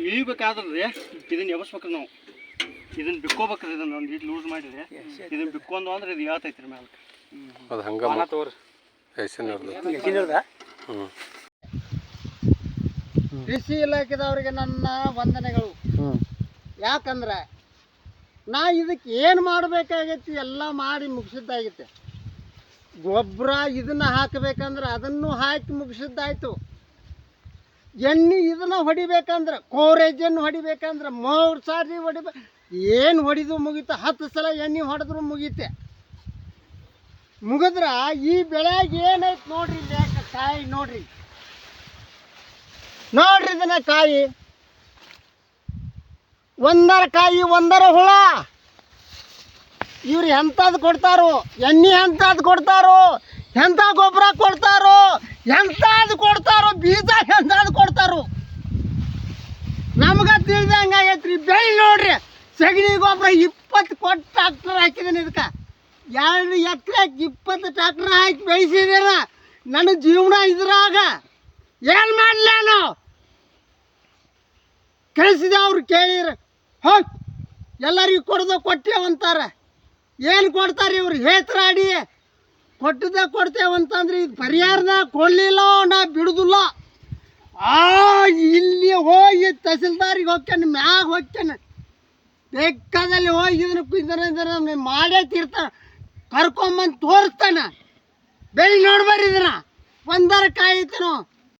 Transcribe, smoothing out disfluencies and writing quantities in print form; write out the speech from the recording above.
ಇಳಿಬೇಕಾದ್ರೆ ಇದನ್ನ ಎಬಸ್ಬೇಕ್ರಿ ನಾವು ಇದನ್ನ ಬಿಕ್ಕೋಬೇಕ್ರಿ ಇದನ್ನ ಒಂದು ಇಟ್ಟು ಲೂಸ್ ಮಾಡಿದ್ರೆ ಇದನ್ನ ಬಿಕ್ಕೊಂಡು ಅಂದ್ರೆ ಇದು ಹೇಳ್ತೈತ್ರಿ ಮ್ಯಾಲಕ್ಕೆ ಅದು ಹಂಗ ತೋರಿ ಕೃಷಿ ಇಲಾಖೆದವರಿಗೆ ನನ್ನ ವಂದನೆಗಳು. ಯಾಕಂದ್ರೆ ನಾ ಇದಕ್ಕೆ ಏನು ಮಾಡಬೇಕಾಗೈತಿ ಎಲ್ಲ ಮಾಡಿ ಮುಗಿಸಿದ್ದಾಗೈತೆ. ಗೊಬ್ಬರ ಇದನ್ನು ಹಾಕಬೇಕಂದ್ರೆ ಅದನ್ನು ಹಾಕಿ ಮುಗಿಸಿದ್ದಾಯ್ತು. ಎಣ್ಣೆ ಇದನ್ನು ಹೊಡಿಬೇಕಂದ್ರೆ ಕೋರೇಜನ್ನು ಹೊಡಿಬೇಕಂದ್ರೆ 3 ಸಾರಿ ಹೊಡಿಬೇಕು. ಏನು ಹೊಡಿದು ಮುಗೀತು, 10 ಸಲ ಎಣ್ಣೆ ಹೊಡೆದ್ರು ಮುಗೀತೆ. ಮುಗಿದ್ರ ಈ ಬೆಳೆಗೆ ಏನೈತೆ ನೋಡ್ರಿ, ಕಾಯಿ ನೋಡ್ರಿ ಇದನ್ನ ಕಾಯಿ ಒಂದರ ಕಾಯಿ ಒಂದರ ಹುಳ. ಇವ್ರು ಎಂಥದ್ದು ಕೊಡ್ತಾರೋ, ಎಣ್ಣೆ ಎಂಥದ್ದು ಕೊಡ್ತಾರೋ, ಎಂಥ ಗೊಬ್ಬರ ಕೊಡ್ತಾರೋ, ಎಂಥದ್ದು ಕೊಡ್ತಾರೋ, ಬೀಜ ಎಂಥದ್ದು ಕೊಡ್ತಾರೋ ನಮ್ಗೆ ತಿಳಿದಂಗೆ ಆಗೈತ್ರಿ. ಬೆಳೆ ನೋಡ್ರಿ, ಸಗಣಿ ಗೊಬ್ಬರ 20 ಕೊಟ್ಟು ಟ್ರಾಕ್ಟರ್ ಹಾಕಿದ್ದೀನಿ. ಇದಕ್ಕೆ 2 ಎಕರೆಗೆ 20 ಟ್ರಾಕ್ಟರ್ ಹಾಕಿ ಬೆಳೆಸಿದ್ದೀರ. ನನ್ನ ಜೀವನ ಇದ್ರಾಗ ಏನು ಮಾಡಲಿ ನಾವು ಕಳಿಸಿದೆ. ಅವ್ರು ಕೇಳಿರ ಹೋಗಿ ಎಲ್ಲರಿಗೂ ಕೊಟ್ಟೇವಂತಾರೆ. ಏನು ಕೊಡ್ತಾರೆ ಇವ್ರು? ಹೇತರಾಡಿ ಕೊಟ್ಟೇವಂತಂದ್ರೆ ಇದು ಪರಿಹಾರನ ಕೊಡಲಿಲ್ಲ, ನಾ ಬಿಡುದಿಲ್ಲ. ಇಲ್ಲಿ ಹೋಗಿ ತಹಸೀಲ್ದಾರಿಗೆ ಹೋಗ್ತೇನೆ, ಮ್ಯಾಗ ಹೋಗ್ತೇನೆ, ಬೇಕಾದಲ್ಲಿ ಹೋಗಿ ಇದನ್ನ ಮಾಡೇ ತೀರ್ತಾನೆ, ಕರ್ಕೊಂಬಂದು ತೋರಿಸ್ತಾನೆ. ಬೆಳೆ ನೋಡ್ಬಾರಿ ಇದನ್ನ ಒಂದರ ಕಾಯಿ ಐತೇನೋ